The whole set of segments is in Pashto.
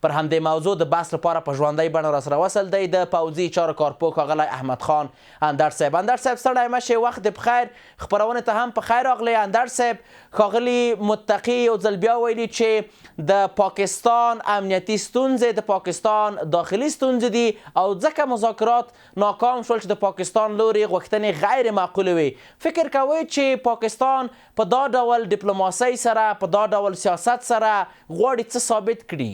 پر همدې موضوع د بحث لپاره په ژوندۍ بڼه راسره وصل دی د پوځي چارو کارپوه ښاغلی احمد خان اندړ صاحب. اندړ صاحب ستړی مه شئ، وخت دې په خیر، خپرونې ته هم په خیر راغلی. اندړ صاحب، ښاغلي متقي یو ځل بیا ویلي چې د پاکستان امنیتي ستونزې د پاکستان داخلي ستونزې دي او ځکه مذاکرات ناکام شول چې د پاکستان لوري غوښتنې غیر معقولې وي. فکر کوئ چې پاکستان په دا ډول ډیپلوماسۍ سره، په دا ډول سیاست سره غواړي څه ثابت کړي؟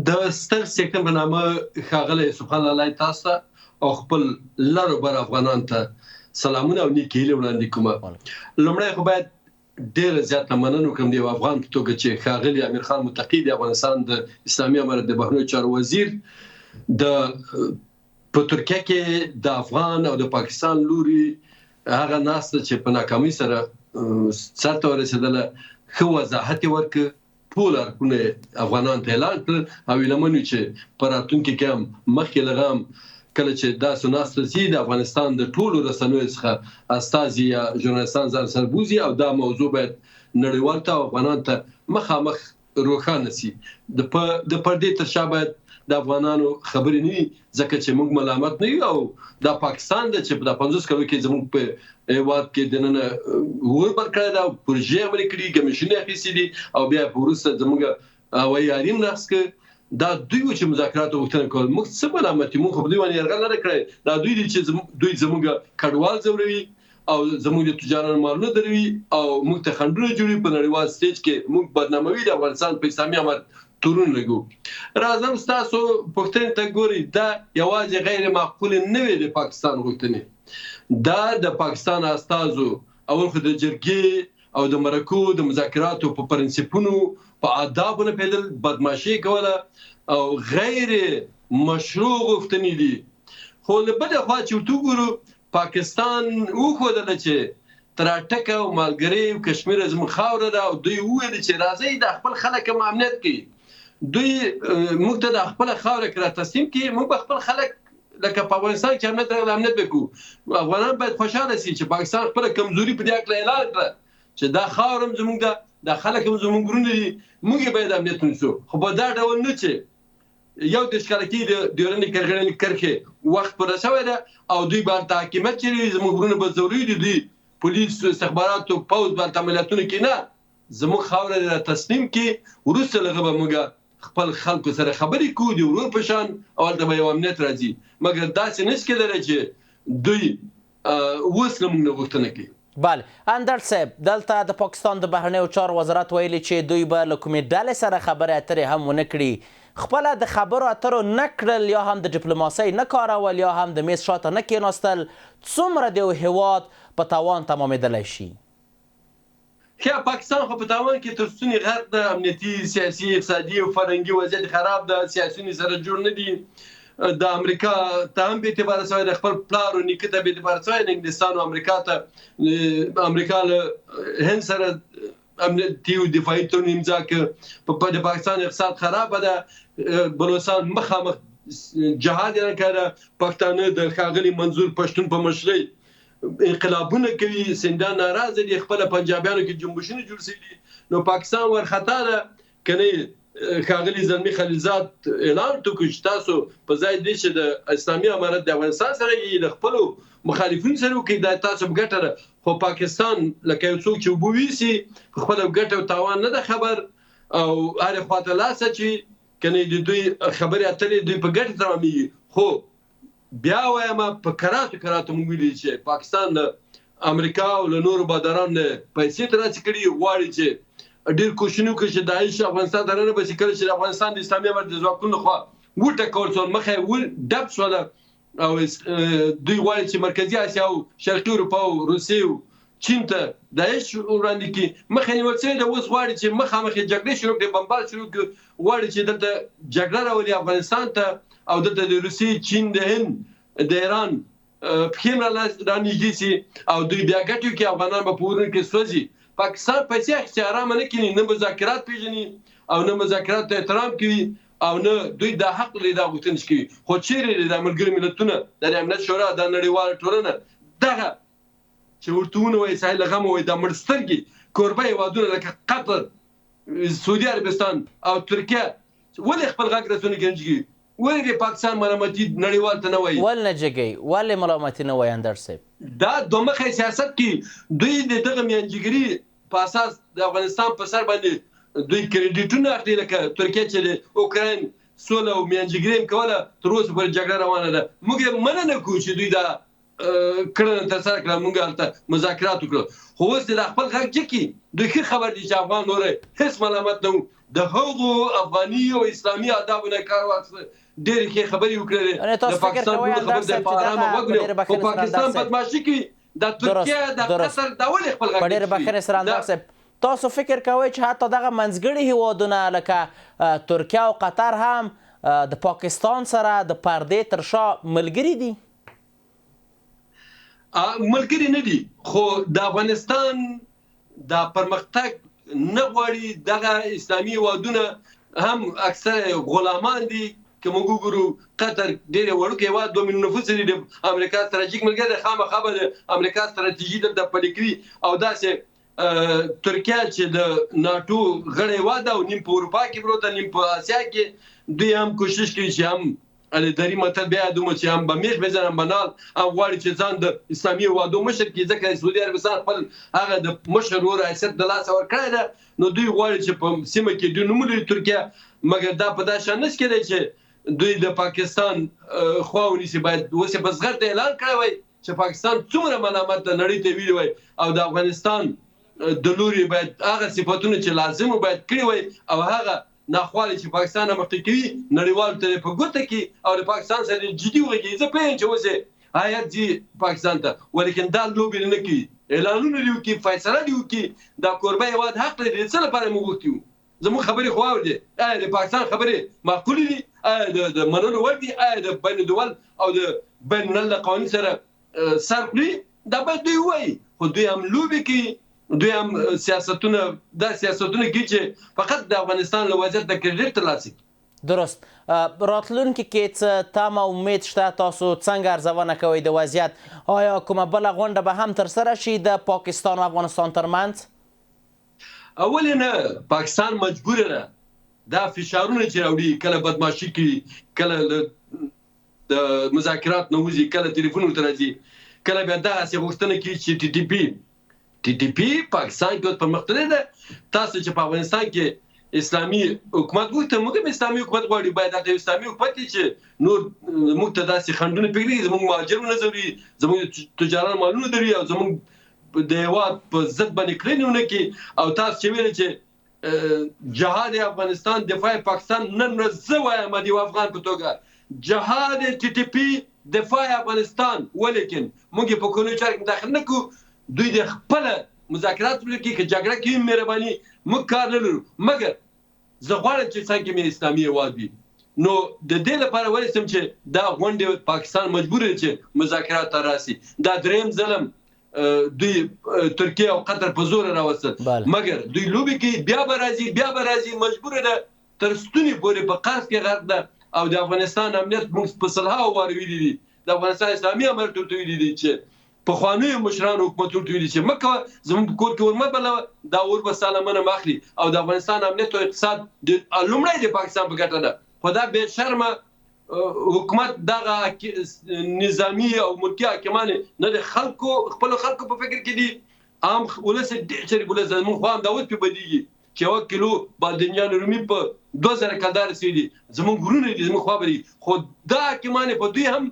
د ستر سیکټم په نامه ښاغلی سبحان الله تاسو ته او خپل لرو بر افغانانو ته سلامونه او نیکې هیلې وړاندې کوم. لومړی خو باید ډېره زیاته مننه وکړم د یو افغان په توګه چې ښاغلي امیر خان متقي د افغانستان د اسلامي امارت د بهرنیو چارو وزیر په ترکیه کې د افغان او د پاکستان لوري هغه ناسته چې په ناکامۍ سره سرته ورسېدله ښه وضاحت یې ورکړ، ټول اړخونه افغانانو ته اعلان کړل او هیله من یو چې په راتلونکي کې هم مخکې له هغه هم کله چې داسې ناسته شي د افغانستان د ټولو رسنیو څخه استازي یا ژورنالستان ځان سره بوځي او دا موضوع باید نړیوال ته او افغانانو ته مخامخ روښانه شي. د پردې تر شا باید د افغانانو خبرې نه وي، ځکه چې موږ ملامت نه یو او دا پاکستان ده چې په 50 کلو کې زموږ په هیواد کې دننه وربر کړی دا پروژې عملي کړي، کمیشنونه اخیستي دي او بیا په وروسته زموږ هوایي حریم نقض کړ. دا دوی و چې مذاکرات غوښتنه کول، موږ څه ملامت یو؟ موږ خو دوی باندې یرغل نه کړی، دا دوی دي چې دوی زموږ کډوال ځوروي او زموږ د تجارانو مالونه دروي او موږ ته خنډونه جوړوي. په نړیوال سټیج کې موږ بدناموي، د افغانستان په اسلامي امارت تورون لګو. راځم ستاسو پوښتنې ته ګورئ، دا یوازې غیر معقول نه وي د پاکستان غوښتنې، دا د پاکستان استازو اول خو د جرګې او د مرکو د مذاکراتو په پرنسپونو په آدابو نه پیدل بدمعشي کوله او غیر مشروع غوښتنې دي. خو له بلې خوا چې ورته وګورو پاکستان وښودله چې تر ټکه او مالګري او کشمیر زموږ خاوره ده او دوی وویل چې راځئ د خپل خلک هم امنیت کوي، دوی موږ ته د خپل خاوره کې را تسلیم کړي، موږ به خپل خلک لکه په افغانستان کې امنیت راغلی امنیت وکړو. افغانان باید خوشحاله شي چې پاکستان خپله کمزوري په دې هکله اعلان کړه چې دا خاوره هم زموږ ده، دا خلک هم زموږ ورونه دي، موږ یې باید امنیت ونیسو. خو په دا ډول نه چې یو د ښکارکي د ډیورنډ کرښې وخت پوره شوی ده او دوی باندې حاکمیت چیرې زموږ ورونه به ضروري دي، دوی پولیس استخباراتو پوځ باندې عملیاتونه کوي. نه، زموږ خاوره را تسلیم کړي، وروسته له هغه به موږ خپل خلکو سره خبرې کوو د ورور په شان او هلته به یو امنیت راځي. مګر داسې نشي کېدلی چې دوی اوس له موږ نه غوښتنه کوي. بله، اندړ صاحب، دلته د پاکستان د بهرنیو چارو وزارت ویلي چې دوی به له کومې ډلې سره خبرې اترې هم ونه کړي، خپله د خبرو اترو نه کړل یا هم د ډیپلوماسۍ نه کارول یا هم د میز شاته نه کېناستل، څومره د یو هیواد په تاوان تمامېدلی شي؟ پاکستان خو په تاوان کې تر ستوني غرق ده، امنیتي، سیاسي، اقتصادي او فرهنګي وضعیت خراب ده، سیاسیون سره جوړ نه دي. د امریکا ته هم بې اعتباره شوی ده، خپل پلار او نیکه ته بې اعتباره شوی ده، انګلستان او امریکا ته امریکا له هند سره امنیتي او دفاعي تړون امضا کړ. د پاکستان اقتصاد خراب ده، بلوچستان مخامخ جهاد یې کړی، پښتانه د ښاغلي منظور پښتون په مشرۍ انقلابونه کوي، سندان ناراضه دي، خپل پنجابیانو کې جنبشونه جوړ شوي دي. نو پاکستان ورخطا ده کنه ښاغلي زلمي خلیلزاد اعلان وکړ چې تاسو په ځای دې چې د اسلامي امارت د افغانستان سره یې له خپلو مخالفینو سره وکړئ، دا تاسو په ګټه ده. خو پاکستان لکه یو څوک چې اوبه ویسي په خپله ګټه او تاوان نه ده خبر او هرې خواته لاس اچوي، کنه د دوی خبرې اترې دوی په ګټه تمامېږي. خو بیا وایم په کراتو موږ ویلي چې پاکستان له امریکا او له نورو بادارانو نه پیسې ترلاسه کړي، غواړي چې ډېر کوښښونه وکړي چې داعش افغانستان ته رانباسي. کله چې د افغانستان د اسلامي امارت د ځواکونو لخوا وټکول شول، مخه یې ډب شوله او دوی غواړي چې مرکزي اسیا او شرقي اروپا او روسیې او چین ته داعش وړاندې کړي. مخه نیول شوې ده، اوس غواړي چې مخامخ یې جګړې شروع کړي، بمبار شروع کړي، غواړي چې دلته جګړه راولي افغانستان ته او دلته د روسیې، چین، د هند، د ایران پښې رانږدې شي او دوی بیا ګټي وکړي، افغانان به په ورونو کې سوځي. پاکستان پیسې اخیستې ارامه نه کړي، نه مذاکرات پیژني او نه مذاکرات ته احترام کوي او نه دوی دا حق لري دا غوښتنې کوي. خو چیرې د ملګرو ملتونه، د امنیت شورا، د نړیواله ټولنه دغه چې ورته ونوایي ساحل غم وایي دا مړ سترګې کوربه هېوادونه لکه قطر، سعودي عربستان او ترکیه ولې خپل غږ رسونه ګنجګي ولې د پاکستان ملامتي نړیوال ته نه وایي ول نه جګی ولې ملامتي نه وایي اندر صاحب دا دومخه سیاست کې دوی د دغه میانجګري په اساس د افغانستان په سر باندې دوی کریډیټونه اخلي لکه ترکیه چې د اوکراین سوله او میانجګري کوله تر اوسه پورې جګړه روانه ده موږ مننه کوو چې دوی دا کړنه ترسره کړه موږ هلته مذاکرات وکړو خو اوس د خپل غږ جکي دوی ښه خبر دي چې افغان نور هیڅ ملامت نه د هغو افغاني او اسلامي آدابو نه کار واخیسته ډېرې ښې خبرې وکړلې د پاکستان خبر دی په ارامه وګورئ خو پاکستان بدماشي کوي د ترکیه د قطر دا ولې خپل غږ په ډېرې بخښنې سره اندر صاحب تاسو فکر کوئ چې حتی دغه منځګړي هیوادونه لکه ترکیه او قطر هم د پاکستان سره د پردې تر شا ملګري دي ملګري نه دي خو د افغانستان د پرمختګ نه غواړي دغه اسلامي هیوادونه هم اکثر غلامان دي که موږ وګورو قطر ډېر وړوکی هیواد 2 میلیون نفوس لري د امریکا ستراتیژیک ملګری دی خامخا به د امریکا ستراتیژي دلته پلي کړي او داسې ترکیه چې د ناټو غړی هیواد او نیم په اروپا کې پروت نیم په اسیا کې دوی هم کوشش کوي چې هم الداري متل بیا دومره چې هم به میخ بزنم بنال هم غواړي چې ځان د اسلامي هیوادو مشر کړي ځکه سعودي عربستان خپل هغه د مشر ور حیثیت د لاسه ورکړی ده نو دوی غواړي چې په سیمه کې دوی نوم لري ترکیه مګر دا په داسې شان نشي کېدی چې دوی د پاکستان خوا ونیسي باید اوس یې په زغرده اعلان کړی وای چې پاکستان څومره ملامت د نړۍ ته ویلي وای او د افغانستان د لوري باید هغه صفاتونه چې لازم باید کړی وای او هغه ناخوالي چې پاکستان مخکې کوي نړیوال ته په ګوته کې او د پاکستان سره جدي وږي زه پېژنم چې اوس آیات دي پاکستان ته ولیکن دا لوبې نه کوي اعلانونه دی وکړي فیصله دی وکړي دا کوربه هیواد حق لري څه لپاره موږ وکړو زموږ خبرې خو اورېدې آیا د پاکستان خبرې معقولې دي آیا د منلو وړ دي آیا د بین الدول او د بین الملل قوانین سره سر خوري دا باید دوی ووایي خو دوی هم لوبې کوي دوی هم سیاستونه دا سیاستونه کوي چې فقط د افغانستان له وضعیت د کریډیټ ترلاسه کړي درست راتلونکي کې څه تمه امید شته تاسو څنګه ارزونه کوئ د وضعیت آیا کومه بله غونډه به هم ترسره شي د پاکستان او افغانستان ترمنځ اول نه پاکستان مجبوره ده دا فشارونه چې راوړي کله بدمعشي کوي کله د مذاکرات نه وځي کله ټلیفون ته راځي کله بیا داسې غوښتنه کوي چې ټي ټي پی پاکستان کې پرمختللی ده تاسو چې په افغانستان کې اسلامي حکومت غوښته موږ هم اسلامي حکومت غواړو باید د اسلامي حکومت چې نور موږ ته داسې خنډونه پرېږدي زموږ مهاجرونه ضروري زموږ تجاران مالونه لري او زموږ د هېواد په ضد باندې کړنې ونه کړي او تاسو چې ویل چې جهاد افغانستان دفاع پاکستان نن ورځ زه وایم د یو افغان په توګه جهاد ټي ټي پی دفاع افغانستان ولیکن موږ په کونو چارې داخل نه کوو دوی د خپل مذاکرات لري کې جګړه کوي مهرباني موږ کار نه لرو مګر زه غواړم چې څنګه مې اسلامي هیواد وي نو د دې لپاره ورسم چې دا غونډه پاکستان مجبور دی چې مذاکرات ته راسي دا دریم ظلم دوی ترکیه او قطر په زور راوستل مګر دوی لوبي کې بیا به راځي مجبور ده تر ستوني پورې په قرض کې غرق ده او د افغانستان امنیت موږ په صلحه وار ویلي دي د افغانستان اسلامي امارت ته ویلي دي چې په خواني مشرانو حکومتونو ته ویلي چې مکه زموږ کور کې ورمه بل دا ور به سالمنه ماخلي او د افغانستان امنیت او اقتصاد د لومړی د پاکستان په ګټه ده خو دا به شرمه حکومت دغه نظامی او ملکی حاکمان نه د خلکو خپل خلکو په فکر کې دي عام ولس ډېر چې ولس موږ خو هم داوت په بدیږي چې یو کیلو بادنجان رومي په 2000 کلدار سیدي زموږ ګورونه دي زموږ خبري خو دا حاکمان په دوی هم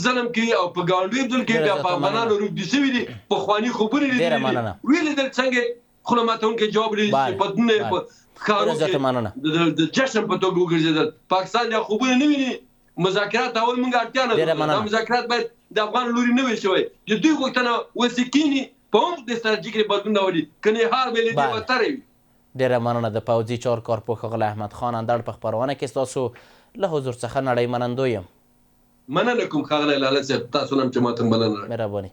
ظلم کوي او په ګاونډي بدل کوي بیا په افغانانو روپ دي سوي دي په خواني خبرې دي ویل د څنګه خلماتون کې جواب لري په دنه په کارو کې د جشن په توګه وګرځیدل پاکستان یا خبرې نه ویني مذاکرات اول موږ اړتیا نه ده مذاکرات باید د افغان لوري نه وي شوی د دوی غوښتنه وسکینی په هم د ستراتیژیک بدلون راوړي کني هار به دې وتري ډیره مننه د پوځي چار کارپوه ښاغلی احمد خان اندړ په خپرونه کې ستاسو له حضور څخه نړۍ منندوی یم مننه کوم ښاغلی لاله صاحب تاسو هم چې ماته بلنه مهرباني